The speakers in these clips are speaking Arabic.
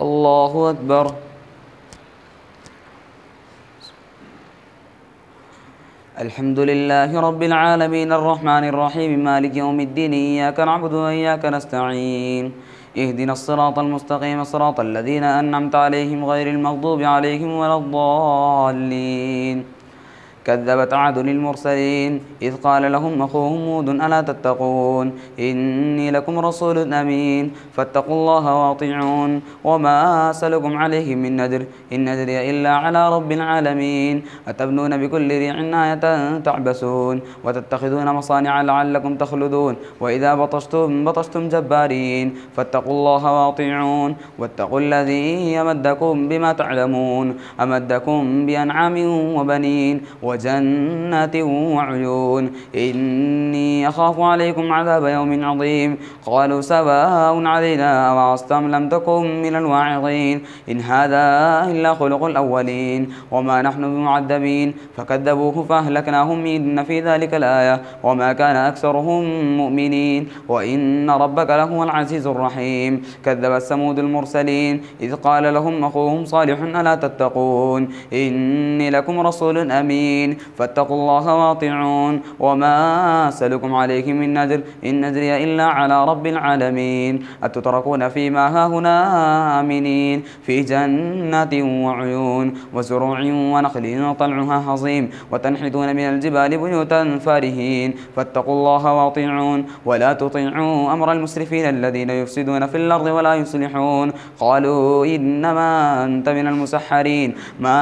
الله أكبر. الحمد لله رب العالمين الرحمن الرحيم مالك يوم الدين إياك نعبد وإياك نستعين اهدنا الصراط المستقيم صراط الذين أنعمت عليهم غير المغضوب عليهم ولا الضالين. كذبت عاد المرسلين إذ قال لهم أخوهم هود ألا تتقون إني لكم رسول أمين فاتقوا الله وأطيعون وما أسألكم عليه من نذر إن نذري إلا على رب العالمين أتبنون بكل ريع آية تعبسون وتتخذون مصانع لعلكم تخلدون وإذا بطشتم جبارين فاتقوا الله وأطيعون واتقوا الذي يمدكم بما تعلمون أمدكم بأنعام وبنين وجنات وعيون إني أخاف عليكم عذاب يوم عظيم قالوا سواء علينا أوعظت أم لم تكن من الواعظين إن هذا إلا خلق الأولين وما نحن بمعذبين فكذبوه فأهلكناهم إن في ذلك الآية وما كان أكثرهم مؤمنين وإن ربك لهو العزيز الرحيم كذبت ثمود المرسلين إذ قال لهم أخوهم صالح ألا تتقون إني لكم رسول أمين فاتقوا الله واطيعون وما أسألكم عليه من نذر إن نذري إلا على رب العالمين أتتركون فيما هاهنا آمنين في جنات وعيون وزروع ونخل طلعها هضيم وتنحتون من الجبال بيوتا فارهين فاتقوا الله واطيعون ولا تطيعوا أمر المسرفين الذين يفسدون في الأرض ولا يصلحون قالوا إنما أنت من المسحرين ما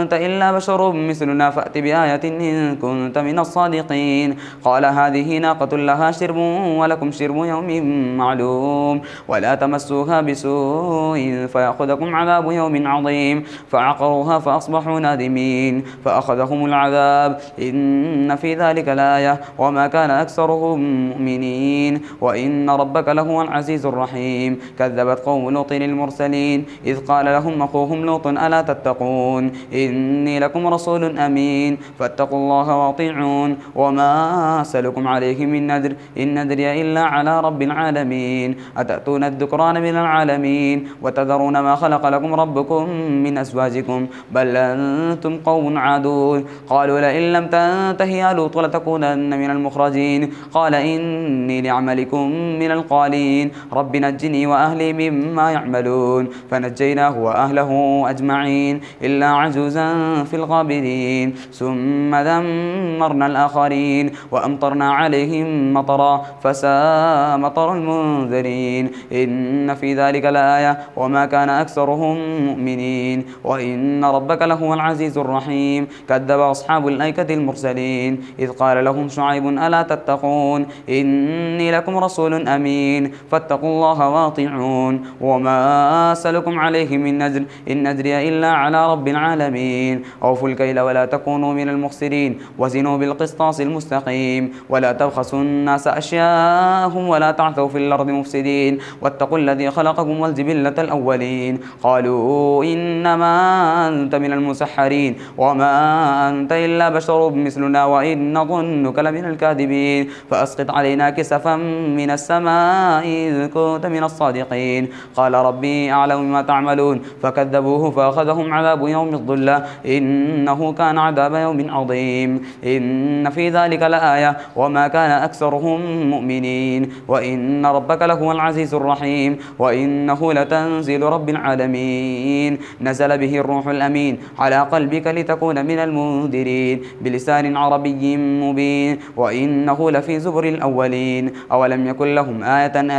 أنت إلا بشر مثلنا فأت بآية إن كنت من الصادقين قال هذه ناقة لها شرب ولكم شرب يوم معلوم ولا تمسوها بسوء فيأخذكم عذاب يوم عظيم فعقروها فأصبحوا نادمين فأخذهم العذاب إن في ذلك الآية وما كان أكثرهم مؤمنين وإن ربك لهو العزيز الرحيم كذبت قوم لوط المرسلين إذ قال لهم أخوهم لوط ألا تتقون إني لكم رسول أمين فاتقوا الله واطيعون وما أسألكم عليه من نذر إن نذري إلا على رب العالمين أتأتون الذكران من العالمين وتذرون ما خلق لكم ربكم من أزواجكم بل أنتم قوم عادون قالوا لئن لم تنته يا لوط لتكونن من المخرجين قال إني لعملكم من القالين رب نجني وأهلي مما يعملون فنجيناه وأهله أجمعين إلا عجوزا في الغابرين ثم دمرنا الآخرين وأمطرنا عليهم مطرا فساء مطر المنذرين إن في ذلك لآية وما كان أكثرهم مؤمنين وإن ربك لهو العزيز الرحيم كذب أصحاب الأيكة المرسلين إذ قال لهم شعيب ألا تتقون إني لكم رسول أمين فاتقوا الله واطيعون وما أسألكم عليه من نذر إن نذري إلا على رب العالمين أوفوا الكيل ولا تكونوا من المخسرين وزنوا بالقسطاس المستقيم ولا تبخسوا الناس أشياءهم ولا تعثوا في الأرض مفسدين واتقوا الذي خلقكم والجبلة الأولين قالوا إنما أنت من المسحرين وما أنت إلا بشر مثلنا وإن نظنك لمن الكاذبين فأسقط علينا كسفا من السماء إذ كنت من الصادقين قال ربي أعلم ما تعملون فكذبوه فأخذهم عذاب يوم الظلة إنه كان عذاب يوم عظيم إن في ذلك لآية وما كان أكثرهم مؤمنين وإن ربك لهو العزيز الرحيم وإنه لتنزيل رب العالمين نزل به الروح الأمين على قلبك لتكون من المنذرين بلسان عربي مبين وإنه لفي زبر الأولين أولم يكن لهم آية أن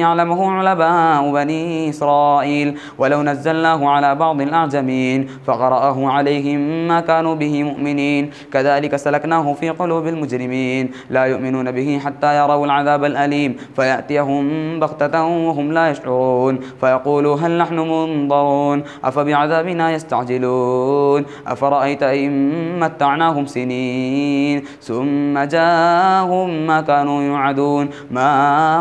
يعلمه علماء بني إسرائيل ولو نزلناه على بعض الأعجمين فقرأه عليهم ما كانوا به مؤمنين كذلك سلكناه في قلوب المجرمين لا يؤمنون به حتى يروا العذاب الأليم فيأتيهم بغتة وهم لا يشعرون فيقولوا هل نحن منظرون أفبعذابنا يستعجلون أفرأيت إن متعناهم سنين ثم جاءهم ما كانوا يوعدون ما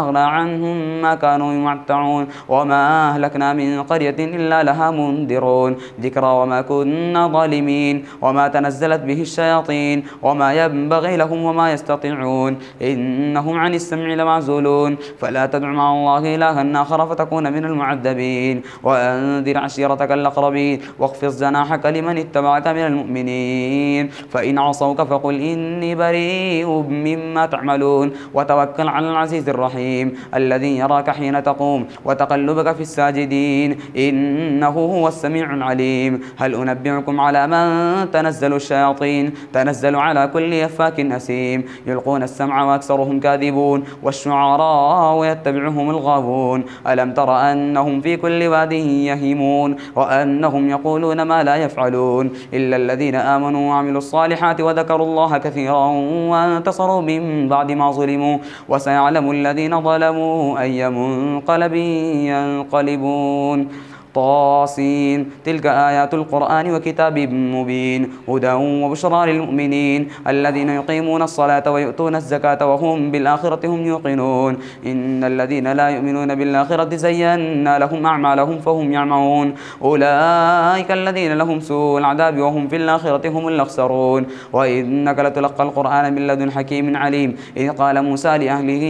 أغنى عنهم ما كانوا يمتعون وما أهلكنا من قرية إلا لها منذرون ذكرى وما كنا ظالمين وما تنزلت به الشياطين وما ينبغي لهم وما يستطيعون إنهم عن السمع لمعزولون فلا تدع مع الله إلها آخر فتكون من المعذبين وأنذر عشيرتك الأقربين واخفض جناحك لمن اتبعك من المؤمنين فإن عصوك فقل إني بريء مما تعملون وتوكل على العزيز الرحيم الذي يراك حين تقوم وتقلبك في الساجدين إنه هو السميع العليم هل أنبئكم على من تنزل الشياطين تنزل على كل أفاك أثيم يلقون السمع وأكثرهم كاذبون والشعراء يتبعهم الغاوون ألم تر أنهم في كل واد يهيمون وأنهم يقولون ما لا يفعلون إلا الذين آمنوا وعملوا الصالحات وذكروا الله كثيرا وانتصروا من بعد ما ظلموا وسيعلم الذين ظلموا أي منقلب ينقلبون طاسين تلك آيات القرآن وكتاب مبين هدى وبشرى للمؤمنين الذين يقيمون الصلاة ويؤتون الزكاة وهم بالآخرة هم يوقنون إن الذين لا يؤمنون بالآخرة زينا لهم أعمالهم فهم يعمهون أولئك الذين لهم سوء العذاب وهم في الآخرة هم الأخسرون وإنك لتلقى القرآن من لدن حكيم عليم إذ قال موسى لأهله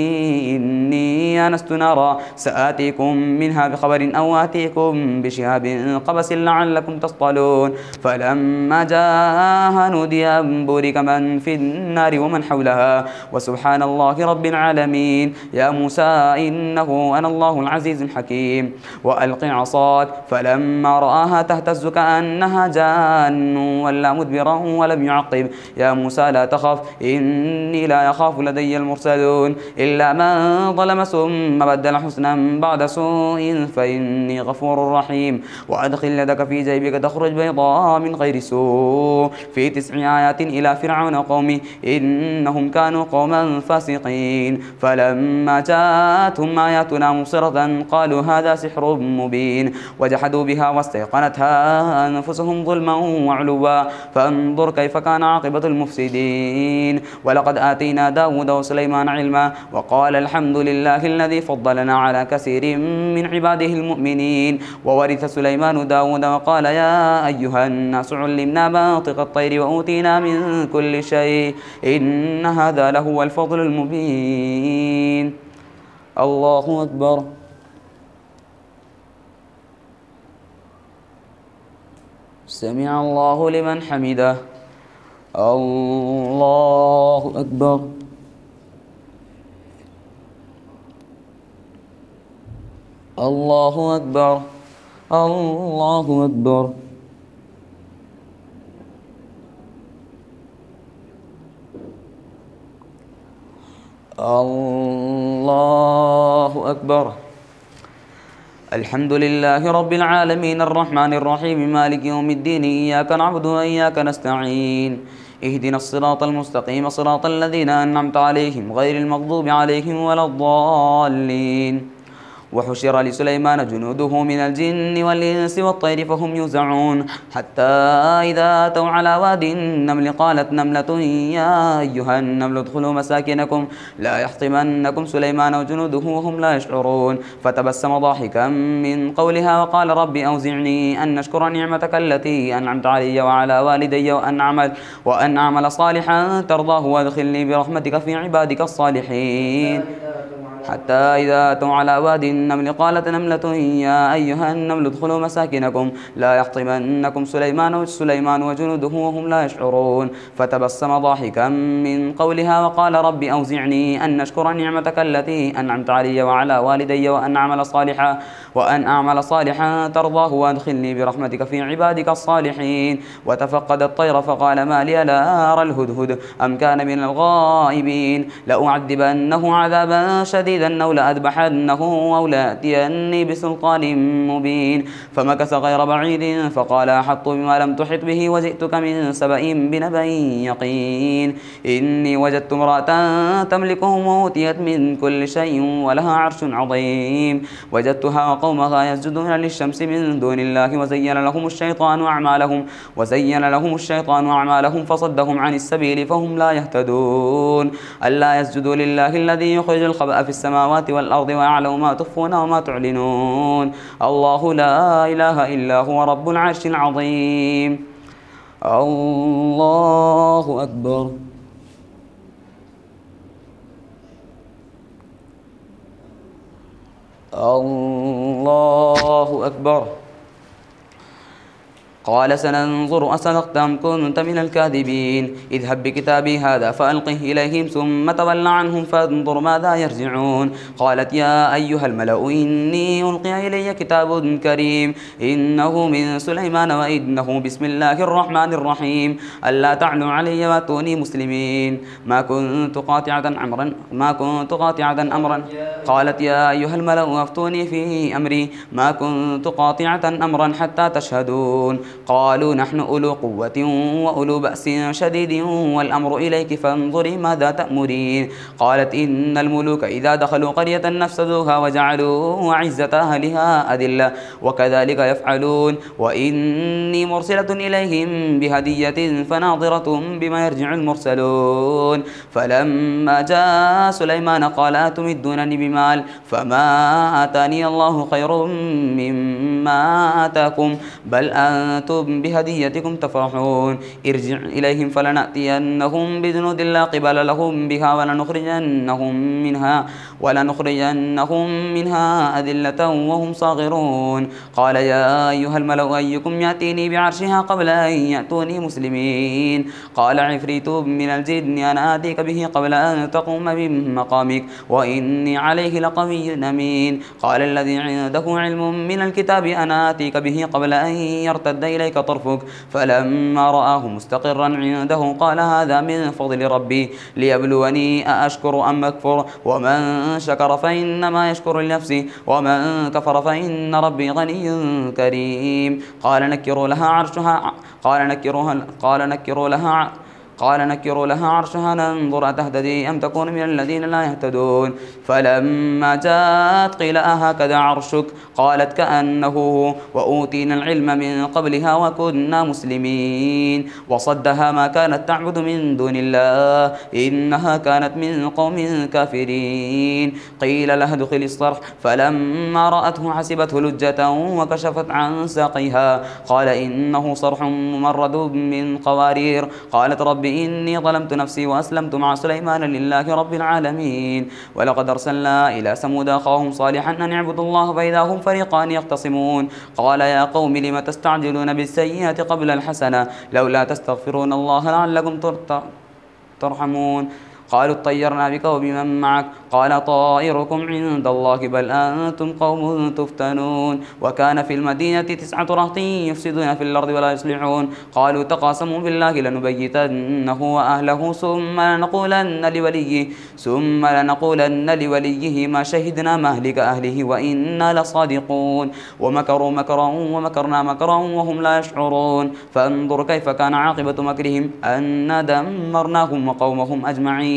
إني آنست نارا سآتيكم منها بخبر أو آتيكم بشهاب قبس لعلكم تصطلون فلما جاءها نودي أن بورك من في النار ومن حولها وسبحان الله رب العالمين يا موسى إنه أنا الله العزيز الحكيم وألق عصاك فلما رآها تهتز كأنها جان ولا مدبرا ولم يعقب يا موسى لا تخف إني لا يخاف لدي المرسلون إلا من ظلم ثم بدل حسنا بعد سوء فإني غفور رحيم وأدخل يدك في جيبك تخرج بيضاء من غير سوء في 9 آيات إلى فرعون قومه إنهم كانوا قوما فاسقين فلما جاءتهم آياتنا مبصرة قالوا هذا سحر مبين وجحدوا بها واستيقنتها أنفسهم ظلما وعلوا فانظر كيف كان عاقبة المفسدين ولقد آتينا داود وسليمان علما وقال الحمد لله الذي فضلنا على كثير من عباده المؤمنين وورث سليمان داود وقال يا أيها الناس علمنا منطق الطير وأوتينا من كل شيء إن هذا لهو الفضل المبين الله أكبر سمع الله لمن حمده الله أكبر الله أكبر الله أكبر الله أكبر الحمد لله رب العالمين الرحمن الرحيم مالك يوم الدين إياك نعبد وإياك نستعين اهدنا الصراط المستقيم صراط الذين أنعمت عليهم غير المغضوب عليهم ولا الضالين وحشر لسليمان جنوده من الجن والإنس والطير فهم يوزعون حتى إذا أتوا على واد النمل قالت نملة يا أيها النمل ادخلوا مساكنكم لا يحطمنكم سليمان وجنوده وهم لا يشعرون فتبسم ضاحكا من قولها وقال رب أوزعني أن نشكر نعمتك التي أنعمت علي وعلى والدي وأن أعمل صالحا ترضاه وادخلني برحمتك في عبادك الصالحين حتى إذا أتوا على واد النمل قالت نملة يا أيها النمل ادخلوا مساكنكم لا يحطمنكم سليمان وجنوده وهم لا يشعرون فتبسم ضاحكا من قولها وقال رب أوزعني أن نشكر نعمتك التي أنعمت علي وعلى والدي وأن أعمل صالحا ترضاه وادخلني برحمتك في عبادك الصالحين وتفقد الطير فقال ما لي لا أرى الهدهد أم كان من الغائبين لأعذبنه عذابا شديدا أو لأذبحنه أو ليأتيني بسلطان مبين فمكث غير بعيد فقال أحطت بما لم تحط به وجئتك من سبأ بنبأ يقين إني وجدت امرأة تملكهم وأوتيت من كل شيء ولها عرش عظيم وجدتها وقومها يسجدون للشمس من دون الله وزين لهم الشيطان أعمالهم فصدهم عن السبيل فهم لا يهتدون ألا يسجدوا لله الذي يخرج الخبأ في السماوات والأرض ويعلم ما تخفون وما تعلنون الله لا إله إلا هو رب العرش العظيم الله أكبر. الله أكبر. قال سننظر أصدقت أم كنت من الكاذبين اذهب بكتابي هذا فألقه إليهم ثم تول عنهم فانظر ماذا يرجعون. قالت يا أيها الملأ إني ألقي إلي كتاب كريم إنه من سليمان وإنه بسم الله الرحمن الرحيم ألا تعلوا علي وأتوني مسلمين ما كنت قاطعة أمرا. قالت يا أيها الملأ أفتوني في أمري ما كنت قاطعة أمرا حتى تشهدون. قالوا نحن أولو قوة وأولو بأس شديد والأمر إليك فانظري ماذا تأمرين. قالت إن الملوك إذا دخلوا قرية نفسدوها وجعلوا أعزة أهلها أذلة وكذلك يفعلون وإني مرسلة إليهم بهدية فناظرة بما يرجع المرسلون. فلما جاء سليمان قال أتمدونني بمال فما آتاني الله خير مما آتاكم بل أنتم بهديتكم تفرحون. ارجع إليهم فلنأتينهم بجنود لا قبل لهم بها ولنخرجنهم منها أذلة وهم صاغرون. قال يا أيها الملأ أيكم يأتيني بعرشها قبل أن يأتوني مسلمين. قال عفريت من الجن أنا آتيك به قبل أن تقوم من مقامك وإني عليه لقوي أمين. قال الذي عنده علم من الكتاب أنا آتيك به قبل أن يرتد إليك طرفك فلما رآه مستقرا عنده قال هذا من فضل ربي ليبلوني أأشكر أم أكفر ومن شكر فإنما يشكر لنفسه ومن كفر فإن ربي غني كريم. قال نكروا لها عرشها ننظر أتهتدي أم تكون من الذين لا يهتدون. فلما جاءت قيل أهكذا عرشك قالت كأنه هو وأوتينا العلم من قبلها وكنا مسلمين. وصدها ما كانت تعبد من دون الله إنها كانت من قوم كافرين. قيل لها ادخل الصرح فلما رأته حسبته لجة وكشفت عن ساقيها قال إنه صرح ممرد من قوارير. قالت رب إني ظلمت نفسي وأسلمت مع سليمان لله رب العالمين. ولقد أرسلنا إلى ثمود أخاهم صالحا أن اعبدوا الله فإذا هم فريقان يختصمون. قال يا قوم لم تستعجلون بالسيئة قبل الحسنة لولا تستغفرون الله لعلكم ترحمون. قالوا اطيرنا بك وبمن معك قال طائركم عند الله بل أنتم قوم تفتنون. وكان في المدينة 9 رهط يفسدون في الأرض ولا يصلحون. قالوا تقاسموا بالله لنبيتنه وأهله ثم لنقولن لوليه ما شهدنا مهلك أهله وإنا لصادقون. ومكروا مكرا ومكرنا مكرا وهم لا يشعرون. فانظر كيف كان عاقبة مكرهم أنا دمرناهم وقومهم أجمعين.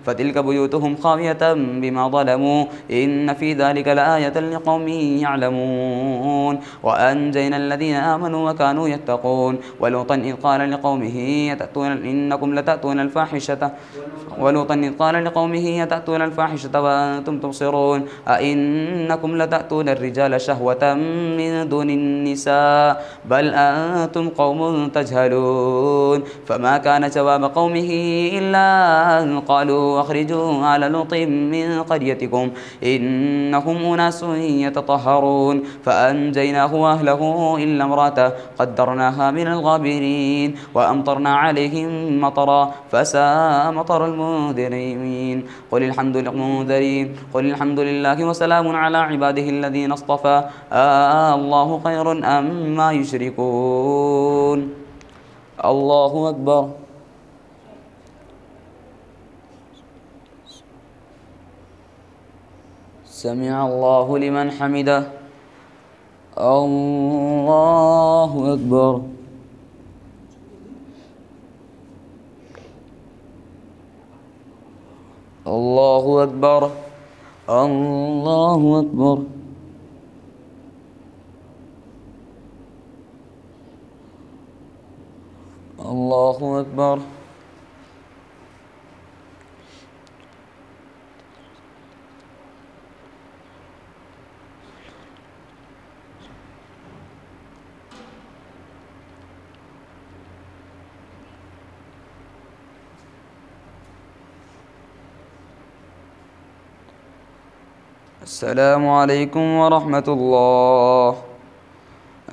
فتلك بيوتهم خاوية بما ظلموا إن في ذلك لآية لقوم يعلمون. وأنجينا الذين آمنوا وكانوا يتقون. ولوطا إذ قال لقومه يتأتون الفاحشة وأنتم تبصرون أئنكم لتأتون الرجال شهوة من دون النساء بل أنتم قوم تجهلون. فما كان جواب قومه إلا أن قالوا أخرجوا آل لوط من قريتكم إنهم أناس يتطهرون. فأنجيناه وأهله إلا امرأته قدرناها من الغابرين. وأمطرنا عليهم مطرا فساء مطر المنذرين. قل الحمد لله وسلام على عباده الذين اصطفى الله خير أم ما يشركون. الله أكبر. سمع الله لمن حمده. الله أكبر. الله أكبر. الله أكبر. الله أكبر. السلام عليكم ورحمة الله.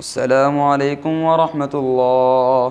السلام عليكم ورحمة الله.